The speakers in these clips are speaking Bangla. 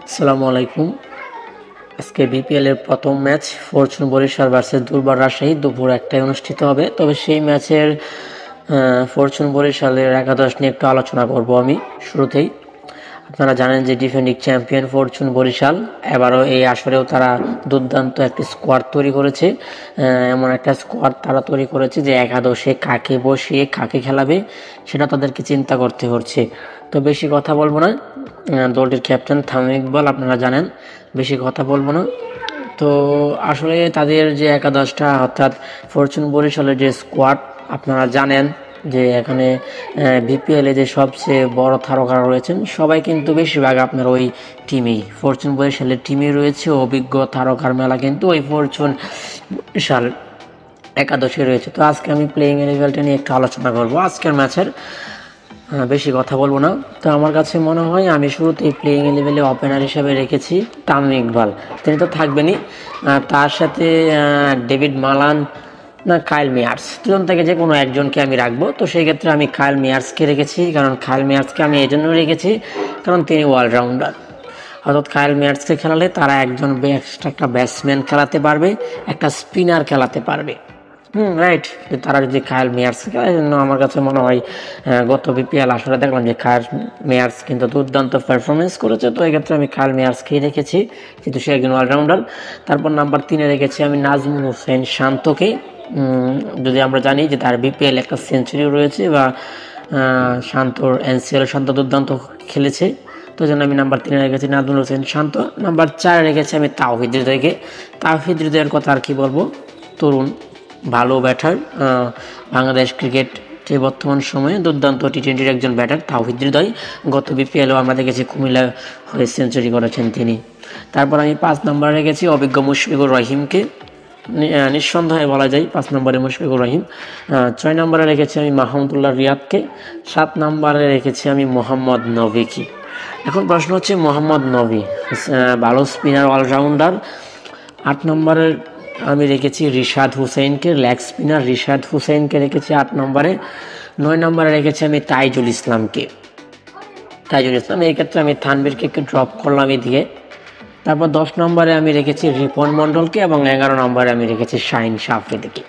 আসসালামু আলাইকুম। আজকে বিপিএল এর প্রথম ম্যাচ ফরচুন বরিশাল ভার্সেস দুর্বার রাজশাহী দুপুর 1টায় অনুষ্ঠিত হবে। তবে সেই ম্যাচের ফরচুন বরিশালের একাদশ নিয়ে একটু আলোচনা করব আমি শুরুতেই। আপনারা জানেন যে ডিফেন্ডিং চ্যাম্পিয়ন ফরচুন বরিশাল এবারও এই আসরেও তারা দুর্দান্ত একটি স্কোয়াড তৈরি করেছে। এমন একটা স্কোয়াড তারা তৈরি করেছে যে একাদশে কাকে বসিয়ে কাকে খেলাবে সেটা তাদেরকে চিন্তা করতে হচ্ছে। তো বেশি কথা বলবো না, দলটির ক্যাপ্টেন তামিম ইকবাল আপনারা জানেন, বেশি কথা বলবো না। তো আসলে তাদের যে একাদশটা অর্থাৎ ফরচুন বরিশালের যে স্কোয়াড আপনারা জানেন যে এখানে বিপিএলে যে সবচেয়ে বড় তারকারা রয়েছেন সবাই কিন্তু বেশিরভাগ আপনার ওই টিমেই ফরচুন বরিশালের টিমে রয়েছে। অভিজ্ঞ তারকার মেলা কিন্তু ওই ফরচুন বরিশাল একাদশে রয়েছে। তো আজকে আমি প্লেইং ইলেভেনটা নিয়ে একটু আলোচনা করব আজকের ম্যাচের, বেশি কথা বলবো না। তো আমার কাছে মনে হয় আমি শুরুতেই প্লেইং ইলেভেনে ওপেনার হিসেবে রেখেছি তামিম ইকবাল, তিনি তো থাকবেনই। তার সাথে ডেভিড মালান না কাইল মেয়ার্স, দুজন থেকে যে কোনো একজনকে আমি রাখবো। তো সেই ক্ষেত্রে আমি কাইল মেয়ার্সকে রেখেছি, কারণ কাইল মেয়ার্সকে আমি এই জন্য রেখেছি কারণ তিনি অলরাউন্ডার। অর্থাৎ কাইল মেয়ার্সকে খেলালে তারা একজন একটা ব্যাটসম্যান খেলাতে পারবে, একটা স্পিনার খেলাতে পারবে। রাইট। তারা যদি কাইল মেয়ার্স খেলে, জন্য আমার কাছে মনে হয় গত বিপিএল আসলে দেখলাম যে কাইল মেয়ার্স কিন্তু দুর্দান্ত পারফরমেন্স করেছে। তো এক্ষেত্রে আমি কাইল মেয়ার্সকেই রেখেছি, কিন্তু সে একজন অলরাউন্ডার। তারপর নাম্বার 3-এ রেখেছি আমি নাজমুল হোসেন শান্তকে। যদি আমরা জানি যে তার বিপিএল একটা সেঞ্চুরি রয়েছে বা শান্তর এনসিএল শান্ত দুর্দান্ত খেলেছে, তো জন্য আমি নাম্বার 3-এ রেখেছি নাজমুল হোসেন শান্ত। নাম্বার 4-এ রেখেছি আমি তাওহিদ হৃদয়কে। তাওহিদ হৃদয়ের কথা আর কি বলবো, তরুণ ভালো ব্যাটার, বাংলাদেশ ক্রিকেটে বর্তমান সময়ে দুর্দান্ত টি20-র একজন ব্যাটার তাওহিদ হৃদয়। গত বিপিএলও আমরা দেখেছি কুমিল্লা হয়ে সেঞ্চুরি করেছেন তিনি। তারপর আমি 5 নম্বরে রেখেছি অভিজ্ঞ মুশফিকুর রহিমকে, নিঃসন্দেহে বলা যায় 5 নম্বরে মুশফিকুর রহিম। 6 নম্বরে রেখেছি আমি মাহমুদুল্লাহ রিয়াদকে। 7 নম্বরে রেখেছি আমি মোহাম্মদ নবীকে। এখন প্রশ্ন হচ্ছে মোহাম্মদ নবী ভালো স্পিনার অলরাউন্ডার। 8 নম্বরের আমি রেখেছি রিশাদ হুসেইনকে, লেগ স্পিনার রিশাদ হুসেইনকে রেখেছি 8 নম্বরে। 9 নম্বরে রেখেছি আমি তাইজুল ইসলামকে। এই ক্ষেত্রে আমি তানভীরকে একটু ড্রপ করলাম এদিকে। তারপর 10 নম্বরে আমি রেখেছি রিপন মণ্ডলকে এবং 11 নম্বরে আমি রেখেছি শাহিন আফ্রিদিকে।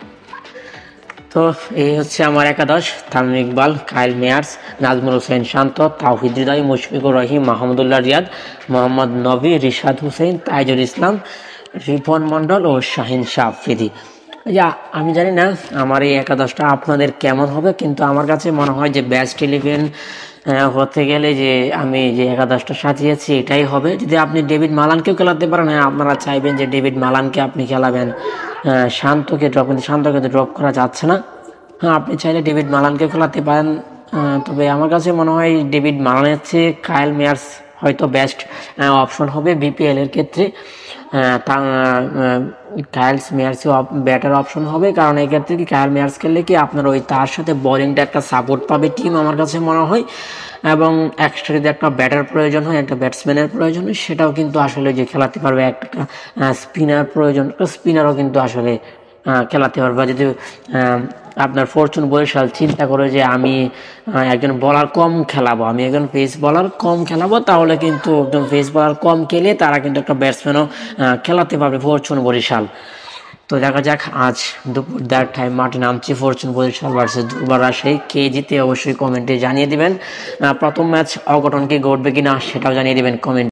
তো এই হচ্ছে আমার একাদশ: তামিম ইকবাল, কাইল মেয়ার্স, নাজমুল হোসেন শান্ত, তাওহিদ হৃদয়, মুশফিকুর রহিম, মাহমুদুল্লাহ রিয়াদ, মোহাম্মদ নবী, রিশাদ হুসেইন, তাইজুল ইসলাম, রিপন মণ্ডল ও শাহিন আফ্রিদি। আমি জানি না আমার এই একাদশটা আপনাদের কেমন হবে, কিন্তু আমার কাছে মনে হয় যে বেস্ট 11 হতে গেলে যে আমি যে একাদশটা সাজিয়েছি এটাই হবে। যদি আপনি ডেভিড মালানকেও খেলাতে পারেন, আপনারা চাইবেন যে ডেভিড মালানকে আপনি খেলাবেন, শান্তকে ড্রপ, কিন্তু শান্তকে তো ড্রপ করা যাচ্ছে না। আপনি চাইলে ডেভিড মালানকে খেলাতে পারেন। তবে আমার কাছে মনে হয় ডেভিড মালানের চেয়ে কাইল মেয়ার্স হয়তো বেস্ট অপশন হবে বিপিএল এর ক্ষেত্রে। কাইল মেয়ার্সও বেটার অপশন হবে, কারণ এই ক্ষেত্রে কি কাইল মেয়ার্স খেললে কি আপনার ওই তার সাথে বোলিংটা একটা সাপোর্ট পাবে টিম, আমার কাছে মনে হয়। এবং এক্সট্রা যদি একটা ব্যাটার প্রয়োজন হয়, একটা ব্যাটসম্যানের প্রয়োজন হয়, সেটাও কিন্তু আসলে যে খেলাতে পারবে। একটা স্পিনার প্রয়োজন, একটা স্পিনারও কিন্তু আসলে খেলাতে পারবে। যদি আপনার ফরচুন বরিশাল চিন্তা করে যে আমি একজন বলার কম খেলাবো, আমি একজন পেস বলার কম খেলাবো, তাহলে কিন্তু একদম পেস বলার কম খেলে তারা কিন্তু একটা ব্যাটসম্যানও খেলাতে পারবে ফরচুন বরিশাল। তো দেখা যাক, আজ দুপুর 1:30 মাঠে নামছি ফরচুন বরিশাল ভার্সেস দুর্বার রাজশাহী। কে জিতে অবশ্যই কমেন্টে জানিয়ে দিবেন। প্রথম ম্যাচ অঘটন কি ঘটবে কিনা সেটাও জানিয়ে দিবেন কমেন্ট।